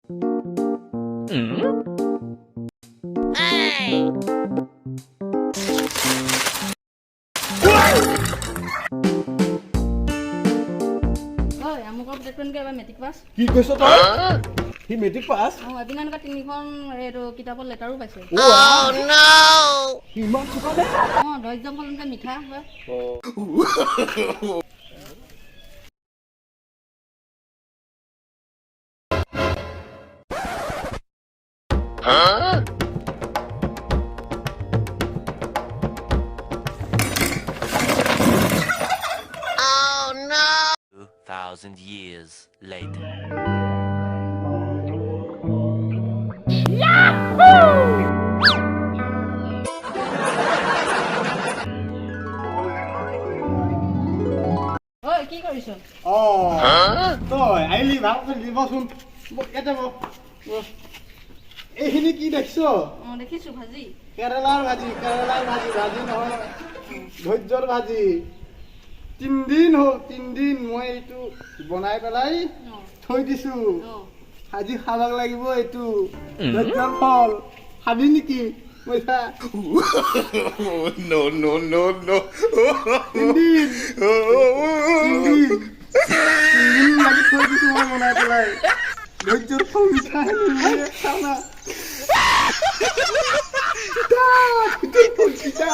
Matric pass কি কৈছ তই হি মেট্ৰিক পাছ এপিনে তিনিখন এইটো কিতাপত লেটাৰো পাইছে ইমান চোকা দে ধৈৰ্য ফলনকে মিঠা হয় Oh no! 2,000 years later. ঐ কি কৰিছ তই আহিলি ভাল কৰি বচোন ইয়াতে এইখিনি কি দেখিছ দেখিছো ভাজি কেৰেলাৰ ভাজি ভাজি নহয় ধৈৰ্যৰ ভাজি 3 দিন হ'ল 3 দিন মই এইটো বনাই পেলাই থৈ দিছো আজি খাব লাগিব এইটো ধৈৰ্যৰ ফল খাবি নেকি Moisa No, no, no, no. 3 দিন লাগি থৈ দিছো মই বনাই পেলাই ধৈৰ্যৰ ফল মিঠা খানা ধৈৰ্যৰ ফল মিঠা